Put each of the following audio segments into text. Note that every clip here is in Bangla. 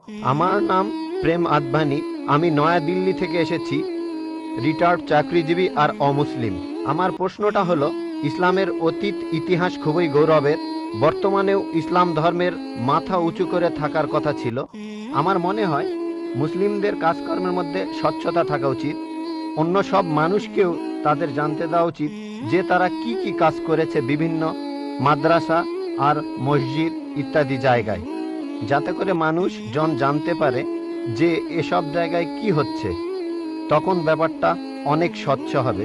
আমার নাম প্রেম আদভানি। আমি নয়াদিল্লি থেকে এসেছি, রিটায়ার্ড চাকরিজীবী আর অমুসলিম। আমার প্রশ্নটা হলো, ইসলামের অতীত ইতিহাস খুবই গৌরবের। বর্তমানেও ইসলাম ধর্মের মাথা উঁচু করে থাকার কথা ছিল। আমার মনে হয় মুসলিমদের কাজকর্মের মধ্যে স্বচ্ছতা থাকা উচিত। অন্য সব মানুষকেও তাদের জানতে দেওয়া উচিত যে তারা কি কি কাজ করেছে বিভিন্ন মাদ্রাসা আর মসজিদ ইত্যাদি জায়গায়, যাতে করে মানুষজন জানতে পারে যে এসব জায়গায় কি হচ্ছে। তখন ব্যাপারটা অনেক স্বচ্ছ হবে,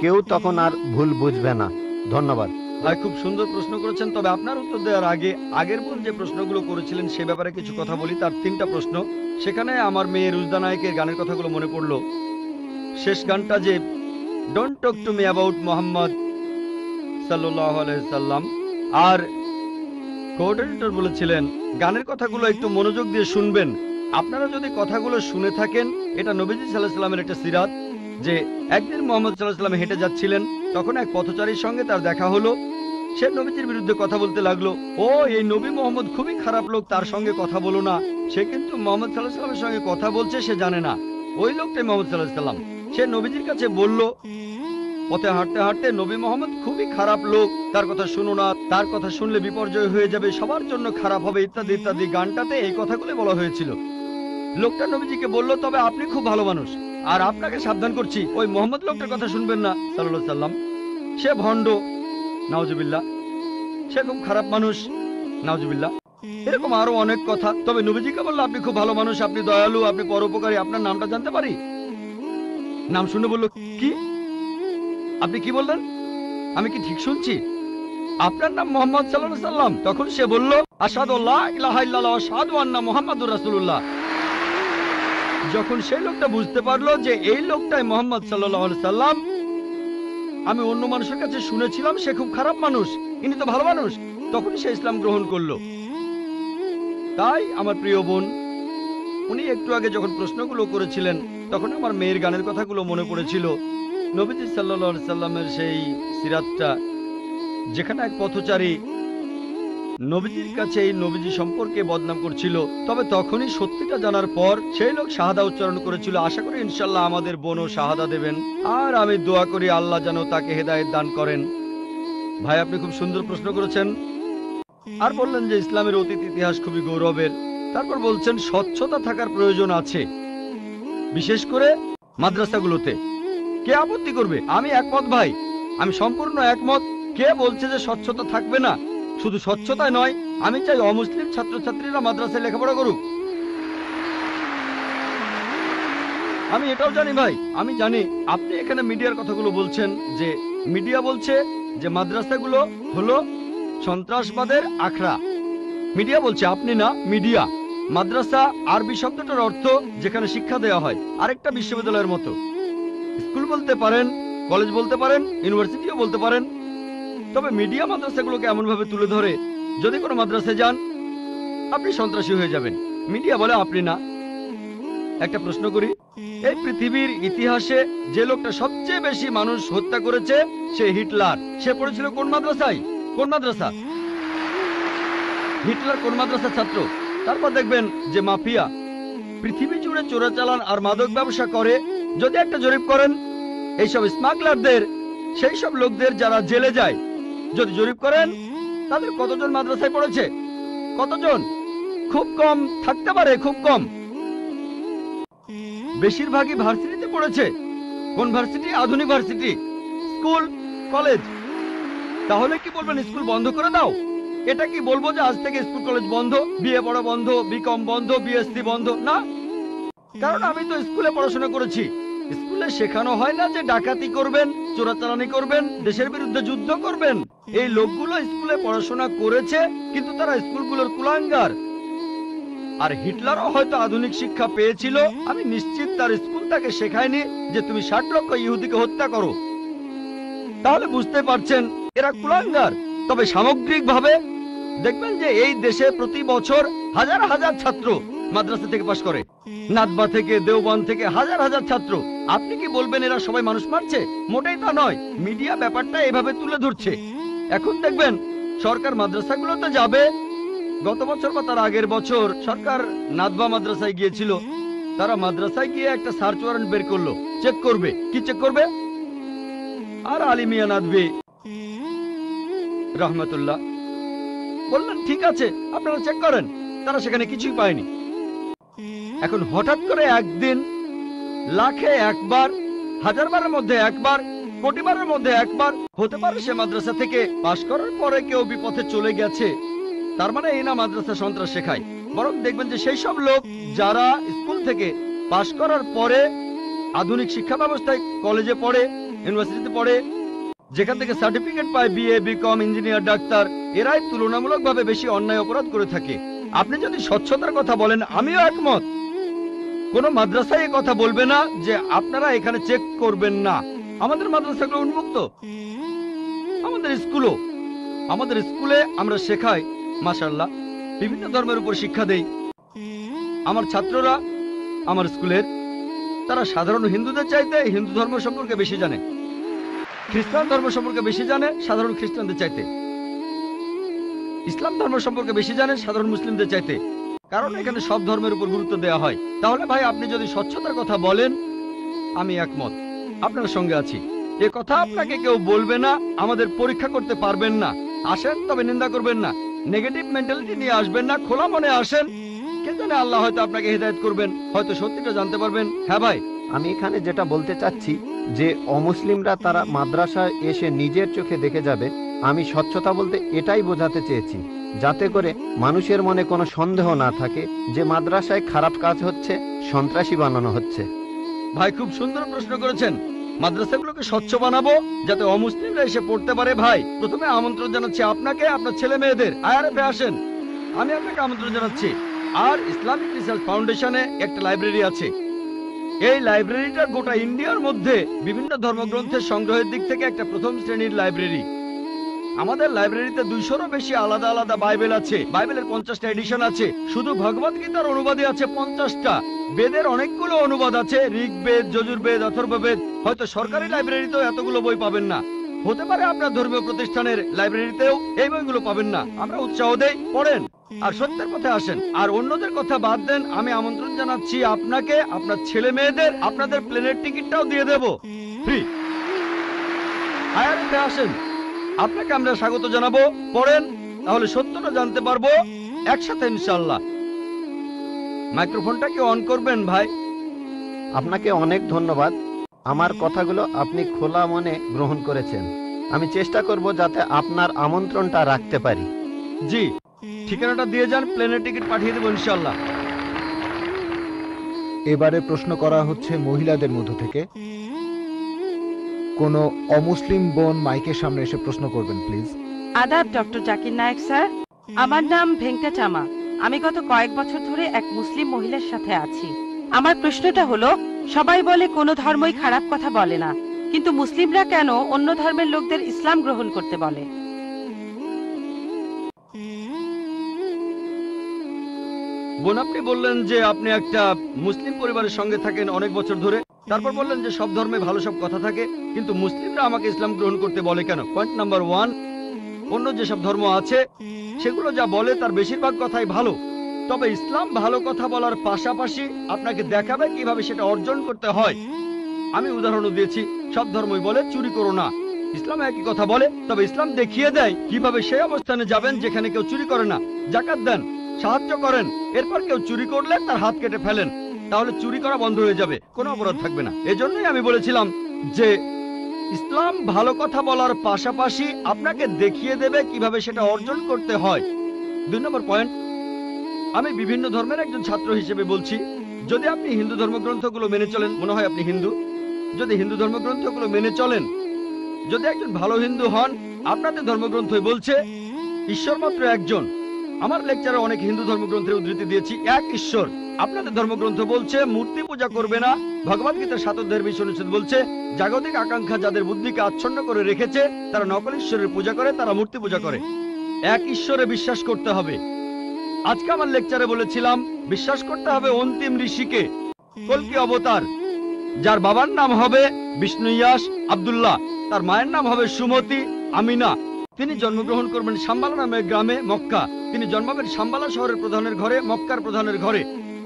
কেউ তখন আর ভুল বুঝবে না। ধন্যবাদ ভাই, খুব সুন্দর প্রশ্ন করেছেন। তবে আপনার উত্তর দেওয়ার আগে আগের বার যে প্রশ্নগুলো করেছিলেন সে ব্যাপারে কিছু কথা বলি। তার 3টা প্রশ্ন, সেখানে আমার মেয়ে রুজদা নায়কের গানের কথাগুলো মনে পড়লো। শেষ গানটা যে don't talk to me about Mohammad সাল্লাল্লাহু আলাইহি সাল্লাম, আর কোঅর্ডিনেটর বলেছিলেন গানের কথাগুলো একটু মনোযোগ দিয়ে শুনবেন। আপনারা যদি কথাগুলো শুনে থাকেন, এটা নবীজি সাল্লাল্লাহু আলাইহি সাল্লামের একটা সিরাত যে একদিন মুহাম্মদ সাল্লাল্লাহু আলাইহি সাল্লাম হেঁটে যাচ্ছিলেন, তখন এক পথচারীর সঙ্গে তার দেখা হলো। সে নবীজির বিরুদ্ধে কথা বলতে লাগলো, ও এই নবী মোহাম্মদ খুবই খারাপ লোক, তার সঙ্গে কথা বলো না। সে কিন্তু মোহাম্মদ সাল্লাল্লাহু আলাইহি সাল্লামের সঙ্গে কথা বলছে, সে জানে না ওই লোকটাই মোহাম্মদ সাল্লাল্লাহু আলাইহি সাল্লাম। সে নবীজির কাছে বলল, পথে হাঁটতে হাঁটতে, নবী মোহাম্মদ খুবই খারাপ লোক, তার কথা শুনো না, তার কথা শুনলে বিপর্যয় হয়ে যাবে, সবার জন্য খারাপ হবে, ইত্যাদি ইত্যাদি। গানটাতে এই কথাগুলো বলা হয়েছিল। লোকটা নবীজিকে বলল, তবে আপনি খুব ভালো মানুষ, আর আপনাকে সাবধান করছি ওই মোহাম্মদ লোকটার কথা শুনবেন না সাল্লাল্লাহু আলাইহি সাল্লাম। সে ভণ্ড, নাউজুবিল্লাহ, সে খুব খারাপ মানুষ, নাউজুবিল্লাহ। এরকম আরো অনেক কথা। তবে নবীজিকে বলল, আপনি খুব ভালো মানুষ, আপনি দয়ালু, আপনি পরোপকারী, আপনার নামটা জানতে পারি? নাম শুনে বলল, কি? আপনি কি বললেন? আমি কি ঠিক শুনছি? আপনার নাম মোহাম্মদ সাল্লাল্লাহু আলাইহি সাল্লাম? তখন সে বলল, আশহাদু আল্লা ইলাহা ইল্লাল্লাহ ওয়া আশহাদু আন্না মুহাম্মাদুর রাসূলুল্লাহ। যখন সেই লোকটা বুঝতে পারলো যে এই লোকটাই মোহাম্মদ সাল্লাল্লাহু আলাইহি সাল্লাম, আমি অন্য মানুষের কাছে শুনেছিলাম সে খুব খারাপ মানুষ, ইনি তো ভালো মানুষ, তখন সে ইসলাম গ্রহণ করলো। তাই আমার প্রিয় বোন, উনি একটু আগে যখন প্রশ্নগুলো করেছিলেন, তখন আমার মেয়ের গানের কথাগুলো মনে পড়েছিল। নবীজি সাল্লাল্লাহু আলাইহি সাল্লামের সেই সিরাতটা, যেখানে এক পথচারী নবীজির কাছে এই নবীজি সম্পর্কে বদনাম করছিল, তবে তখনই সত্যিটা জানার পর সেই লোক শাহাদা উচ্চারণ করেছিল। আশা করি ইনশাল্লাহ আমাদের বোনও শাহাদা দেবেন, আর আমি দোয়া করি আল্লাহ যেন তাকে হেদায়েত দান করেন। ভাই, আপনি খুব সুন্দর প্রশ্ন করেছেন। আর বললেন যে ইসলামের অতীত ইতিহাস খুবই গৌরবের। তারপর বলছেন স্বচ্ছতা থাকার প্রয়োজন আছে, বিশেষ করে মাদ্রাসাগুলোতে। কে আপত্তি করবে? আমি একমত ভাই, আমি সম্পূর্ণ একমত। কে বলছে যে স্বচ্ছতা থাকবে না? শুধু স্বচ্ছতাই নয়, আমি চাই অমুসলিম ছাত্রছাত্রীরা মাদ্রাসায় লেখাপড়া করুক। আমি এটাও জানি ভাই, আমি জানি আপনি এখানে মিডিয়ার কথাগুলো বলছেন, যে মিডিয়া বলছে যে মাদ্রাসাগুলো হলো সন্ত্রাসবাদের আখড়া। মিডিয়া বলছে, আপনি না, মিডিয়া। মাদ্রাসা আরবি শব্দটার অর্থ যেখানে শিক্ষা দেওয়া হয়, আরেকটা বিশ্ববিদ্যালয়ের মতো। স্কুল বলতে পারেন, কলেজ বলতে পারেন, ইউনিভার্সিটিও বলতে পারেন। তবে মিডিয়া মাদ্রাসাগুলোকে এমনভাবে তুলে ধরে, যদি কোনো মাদ্রাসায় যান আপনি সন্ত্রাসী হয়ে যাবেন। মিডিয়া বলে আপনি না। একটা প্রশ্ন করি, এই পৃথিবীর ইতিহাসে যে লোকটা সবচেয়ে বেশি মানুষ হত্যা করেছে সে হিটলার। সে পড়েছিল কোন মাদ্রাসায়? কোন মাদ্রাসা? হিটলার কোন মাদ্রাসার ছাত্র? তারপর দেখবেন যে মাফিয়া পৃথিবী জুড়ে চোরাচালান আর মাদক ব্যবসা করে। যদি একটা জরিপ করেন এইসব স্মাগলারদের, সেই সব লোকদের যারা জেলে যায়, যদি জরিপ করেন তাদের কতজন মাদ্রাসায় পড়েছে? কতজন? খুব কম থাকতে পারে, খুব কম। বেশিরভাগই ভার্সিটিতে পড়েছে। কোন ভার্সিটি? আধুনিক ভার্সিটি, স্কুল, কলেজ। তাহলে কি বলবেন স্কুল বন্ধ করে দাও? এটা কি বলবো যে আজ থেকে স্কুল কলেজ বন্ধ, বিএ পড়া বন্ধ, বিকম বন্ধ, বিএসসি বন্ধ? না, কারণ আমি তো স্কুলে পড়াশোনা করেছি। স্কুলে শেখানো হয় না যে ডাকাতি করবেন, চোরাচালানি করবেন, দেশের বিরুদ্ধে যুদ্ধ করবেন। এই লোকগুলো স্কুলে পড়াশোনা করেছে, কিন্তু তারা স্কুলগুলোর কুলাঙ্গার। আর হিটলারও হয়তো আধুনিক শিক্ষা পেয়েছিল, আমি নিশ্চিত তার স্কুল তাকে শেখায়নি যে তুমি 60 লক্ষ ইহুদিকে হত্যা করো। তাহলে বুঝতে পারছেন এরা কুলাঙ্গার। তবে সামগ্রিকভাবে দেখবেন যে এই দেশে প্রতি বছর হাজার হাজার ছাত্র মাদ্রাসা থেকে পাশ করে, নাদবা থেকে, দেওবন্দ থেকে হাজার হাজার ছাত্র। আপনি কি বলবেন এরা সবাই মানুষ মারছে? মোটেই তা নয়। মিডিয়া ব্যাপারটা এভাবে তুলে ধরছে। এখন দেখবেন সরকার মাদ্রাসাগুলোতে যাবে, গত বছর বা তার আগের বছর সরকার নাদবা মাদ্রাসায় গিয়েছিল। তারা মাদ্রাসায় গিয়ে একটা সার্চ ওয়ারেন্ট বের করলো, চেক করবে। কি চেক করবে? আর আলী মিয়া নাদভী রহমতুল্লাহ বললেন ঠিক আছে আপনারা চেক করেন। তারা সেখানে কিছুই পায়নি। এখন হঠাৎ করে একদিন লাখে একবার, হাজারবারের মধ্যে একবার, কোটিবারের মধ্যে একবার হতে পারে সে মাদ্রাসা থেকে পাশ করার পরে কেউ বিপথে চলে গেছে। তার মানে এই না মাদ্রাসা সন্ত্রাস শেখায়। বরং দেখবেন যে সেই সব লোক যারা স্কুল থেকে পাশ করার পরে আধুনিক শিক্ষা ব্যবস্থায় কলেজে পড়ে, ইউনিভার্সিটিতে পড়ে, যেখান থেকে সার্টিফিকেট পায় বিএ, বিকম, ইঞ্জিনিয়ার, ডাক্তার, এরাই তুলনামূলকভাবে বেশি অন্যায় অপরাধ করে থাকে। আপনি যদি স্বচ্ছতার কথা বলেন, আমিও একমত। কোন মাদ্রাসায় কথা বলবে না যে আপনারা এখানে চেক করবেন না। আমাদের মাদ্রাসাগুলো উন্মুক্ত, আমাদের স্কুলে আমরা শেখাই মাশাআল্লাহ, বিভিন্ন ধর্মের উপর শিক্ষা দেই। আমার ছাত্ররা আমার স্কুলের, তারা সাধারণ হিন্দুদের চাইতে হিন্দু ধর্ম সম্পর্কে বেশি জানে, খ্রিস্টান ধর্ম সম্পর্কে বেশি জানে সাধারণ খ্রিস্টানদের চাইতে, ইসলাম ধর্ম সম্পর্কে বেশি জানে সাধারণ মুসলিমদের চাইতে। কারণ এখানে সব ধর্মের উপর গুরুত্ব দেওয়া হয়। তাহলে ভাই আপনি যদি স্বচ্ছতার কথা বলেন, আমি একমত, আপনার সঙ্গে আছি। এ কথা আপনাকে কেউ বলবে না, আমাদের পরীক্ষা করতে পারবেন না। আসেন, তবে নিন্দা করবেন না, নেগেটিভ মেন্টালিটি নিয়ে আসবেন না, খোলা মনে আসেন। কে জানে আল্লাহ হয়তো আপনাকে হিদায়াত করবেন, হয়তো সত্যিটা জানতে পারবেন। হ্যাঁ ভাই, আমি এখানে যেটা বলতে চাচ্ছি যে অমুসলিমরা তারা মাদ্রাসায় এসে নিজের চোখে দেখে যাবে। আমি স্বচ্ছতা বলতে এটাই বোঝাতে চেয়েছি, যাতে করে মানুষের মনে কোনো সন্দেহ না থাকে যে মাদ্রাসায় খারাপ কাজ হচ্ছে, সন্ত্রাসী বানানো হচ্ছে। ভাই খুব সুন্দর প্রশ্ন করেছেন। মাদ্রাসাগুলোকে স্বচ্ছ বানাবো যাতে অমুসলিমরা এসে পড়তে পারে। ভাই প্রথমে আমন্ত্রণ জানাচ্ছি আপনাকে, আপনার ছেলে মেয়েদের আইআরএফে আসেন, আমি আপনাকে আমন্ত্রণ জানাচ্ছি। আর ইসলামিক রিসার্চ ফাউন্ডেশনে একটা লাইব্রেরি আছে। এই লাইব্রেরিটা গোটা ইন্ডিয়ার মধ্যে বিভিন্ন ধর্মগ্রন্থের সংগ্রহের দিক থেকে একটা প্রথম শ্রেণীর লাইব্রেরি। আমাদের লাইব্রেরিতে 200-রও বেশি আলাদা আলাদা বাইবেল আছে। বাইবেলের 50টা এডিশন আছে। শুধু ভগবত গীতার অনুবাদে আছে 50টা। বেদের অনেকগুলো অনুবাদ আছে, ঋগ্বেদ, যজুর্বেদ, অথর্ববেদ। হয়তো সরকারি লাইব্রেরিতেও এতগুলো বই পাবেন না, হতে পারে আপনার ধর্মীয় প্রতিষ্ঠানের লাইব্রেরিতেও এই বইগুলো পাবেন না। আমরা উৎসাহ দেই, পড়েন আর সত্যের পথে আসেন। আর অন্যদের কথা বাদ দেন, আমি আমন্ত্রণ জানাচ্ছি আপনাকে, আপনার ছেলে মেয়েদের, আপনাদের প্লেনের টিকিটটাও দিয়ে দেব ফ্রি। আইআরএফে আসেন, আপনাকে আমরা স্বাগত জানাবো। পড়েন, তাহলে সত্যটা জানতে পারবো একসাথে ইনশাআল্লাহ। মাইক্রোফোনটা কি অন করবেন ভাই? আপনাকে অনেক ধন্যবাদ। আমার কথাগুলো আপনি খোলা মনে গ্রহণ করেছেন। আমি চেষ্টা করব যাতে আপনার আমন্ত্রণটা রাখতে পারি। জি, ঠিকানাটা দিয়ে যান, প্লেনের টিকিট পাঠিয়ে দেবো ইনশাআল্লাহ। এবারে প্রশ্ন করা হচ্ছে মহিলাদের মধ্য থেকে। কোনো অমুসলিম বোন মাইকের সামনে এসে প্রশ্ন করবেন প্লিজ। আদাব ডক্টর জাকির নায়েক স্যার, আমার নাম ভেঙ্কটাচামা। আমি গত কয়েক বছর ধরে এক মুসলিম মহিলার সাথে আছি। আমার প্রশ্নটা হলো, সবাই বলে কোনো ধর্মই খারাপ কথা বলে না, কিন্তু মুসলিমরা কেন অন্য ধর্মের লোকদের ইসলাম গ্রহণ করতে বলে? বোন, আপনি বললেন যে আপনি একটা মুসলিম পরিবারের সঙ্গে থাকেন অনেক বছর ধরে। তারপর বললেন যে সব ধর্মে ভালো সব কথা থাকে, কিন্তু মুসলিমরা আমাকে ইসলাম গ্রহণ করতে বলে কেন? পয়েন্ট নাম্বার 1, অন্য যেসব ধর্ম আছে সেগুলো যা বলে তার বেশিরভাগ কথাই ভালো, তবে ইসলাম ভালো কথা বলার পাশাপাশি আপনাকে দেখাবে কিভাবে সেটা অর্জন করতে হয়। আমি উদাহরণও দিয়েছি, সব ধর্মই বলে চুরি করো না, ইসলাম একই কথা বলে, তবে ইসলাম দেখিয়ে দেয় কিভাবে সেই অবস্থানে যাবেন যেখানে কেউ চুরি করে না। জাকাত দেন, সাহায্য করেন, এরপর কেউ চুরি করলে তার হাত কেটে ফেলেন, তাহলে চুরি করা বন্ধ হয়ে যাবে, কোনো অপরাধ থাকবে না। এজন্যই আমি বলেছিলাম যে ইসলাম ভালো কথা বলার পাশাপাশি আপনাকে দেখিয়ে দেবে কিভাবে সেটা অর্জন করতে হয়। 2 নম্বর পয়েন্ট, আমি বিভিন্ন ধর্মের একজন ছাত্র হিসেবে বলছি, যদি আপনি হিন্দু ধর্মগ্রন্থগুলো মেনে চলেন, মনে হয় আপনি হিন্দু, যদি হিন্দু ধর্মগ্রন্থগুলো মেনে চলেন, যদি একজন ভালো হিন্দু হন, আপনাদের ধর্মগ্রন্থই বলছে ঈশ্বর মাত্র একজন। আমার লেকচারে অনেক হিন্দু ধর্মগ্রন্থের উদ্ধৃতি দিয়েছি, এক ঈশ্বর। আপনাদের ধর্মগ্রন্থ বলছে মূর্তি পূজা করবে না। ভগবত গীতার 7 অধ্যায়ের 20 অনুচ্ছেদ বলছে জাগতিক আকাঙ্ক্ষা যাদের বুদ্ধিকে আচ্ছন্ন করে রেখেছে তারা নকল ঈশ্বরের পূজা করে, তারা মূর্তি পূজা করে। এক ঈশ্বরে বিশ্বাস করতে হবে। আজকে আমার লেকচারে বলেছিলাম বিশ্বাস করতে হবে অন্তিম ঋষিকে, কল্কি অবতার, যার বাবার নাম হবে বিষ্ণু ইয়াস আব্দুল্লাহ, তার মায়ের নাম হবে সুমতি আমিনা। তিনি জন্মগ্রহণ করবেন শাম্বালা নামের গ্রামে মক্কা। তিনি জন্মাবেন শাম্বালা শহরের প্রধানের ঘরে, মক্কার প্রধানের ঘরে।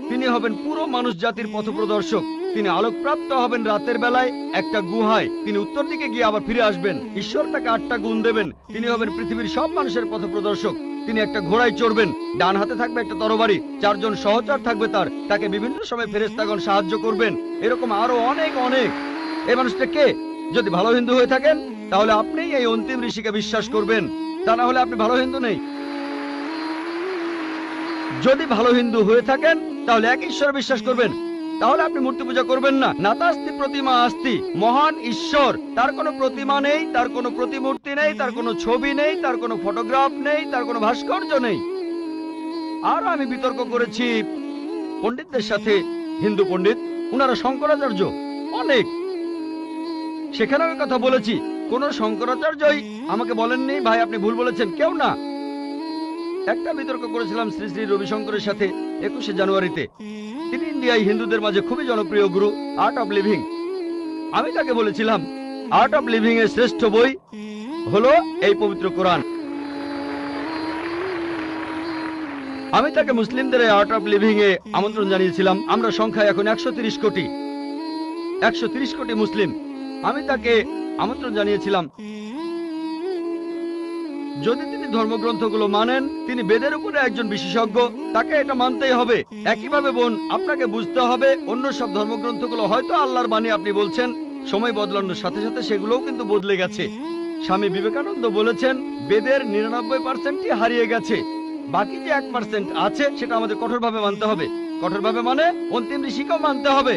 তিনি হবেন পুরো মানুষ জাতির পথপ্রদর্শক। তিনি আলোকপ্রাপ্ত হবেন রাতের বেলায় একটা গুহায়। তিনি উত্তর দিকে গিয়ে আবার ফিরে আসবেন। ঈশ্বর তাকে 8টা গুণ দেবেন। তিনি হবেন পৃথিবীর সব মানুষের পথপ্রদর্শক। তিনি একটা ঘোড়ায় চড়বেন, ডান হাতে থাকবে একটা তরবারি, 4 জন সহচর থাকবে তাকে বিভিন্ন সময় ফেরেশতাগণ সাহায্য করবেন। এরকম আরো অনেক অনেক। এই মানুষটা কে? যদি ভালো হিন্দু হয়ে থাকেন তাহলে আপনি এই অন্তিম ঋষিকে বিশ্বাস করবেন, তা না হলে আপনি ভালো হিন্দু নেই। যদি ভালো হিন্দু হয়ে থাকেন তাহলে এক ঈশ্বর বিশ্বাস করবেন, তাহলে আপনি মূর্তি পূজা করবেন না। নাতাস্তি প্রতিমা আস্তি, মহান ঈশ্বর, তার কোনো প্রতিমা নেই, তার কোনো প্রতিমূর্তি নেই, তার কোনো ছবি নেই, তার কোনো ফটোগ্রাফ নেই, তার কোনো ভাস্কর্য নেই। আর আমি বিতর্ক করেছি পণ্ডিতদের সাথে, হিন্দু পণ্ডিত, ওনারা শঙ্করাচার্য অনেক, সেখানে আমি কথা বলেছি। কোন শঙ্করাচার্যই আমাকে বলেননি ভাই আপনি ভুল বলেছেন, কেউ না। একটা বিতর্ক করেছিলাম শ্রী শ্রী রবিশঙ্করের সাথে 21শে জানুয়ারিতে। তিনি ইন্ডিয়ায় হিন্দুদের মাঝে খুবই জনপ্রিয় গুরু, আর্ট অফ লিভিং। আমি তাকে বলেছিলাম আর্ট অফ লিভিং এর শ্রেষ্ঠ বই হলো এই পবিত্র কোরআন। আমি তাকে মুসলিমদের এই আর্ট অফ লিভিং এ আমন্ত্রণ জানিয়েছিলাম। আমরা সংখ্যায় এখন 130 কোটি, 130 কোটি মুসলিম। আমি তাকে আমন্ত্রণ জানিয়েছিলাম যদি তিনি ধর্মগ্রন্থগুলো মানেন, তিনি বেদের উপরে একজন বিশেষজ্ঞ, তাকে এটা মানতেই হবে। একইভাবে বোন, আপনাকে বুঝতে হবে অন্য সব ধর্মগ্রন্থগুলো হয়তো আল্লাহর বাণী আপনি বলছেন, সময় বদলানোর সাথে সাথে সেগুলোও কিন্তু বদলে গেছে। স্বামী বিবেকানন্দ বলেছেন বেদের 99%ই হারিয়ে গেছে, বাকি যে 1% আছে সেটা আমাদের কঠোরভাবে মানতে হবে। কঠোরভাবে মানে অন্তিম ঋষিকেও মানতে হবে।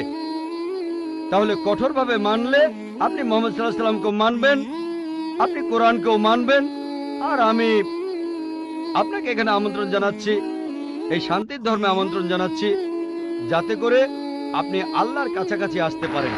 তাহলে কঠোরভাবে মানলে আপনি মুহাম্মদ সাল্লাল্লাহু আলাইহি সাল্লামকেও মানবেন, আপনি কোরআনকেও মানবেন। আর আমি আপনাকে এখানে আমন্ত্রণ জানাচ্ছি, এই শান্তির ধর্মে আমন্ত্রণ জানাচ্ছি, যাতে করে আপনি আল্লাহর কাছাকাছি আসতে পারেন।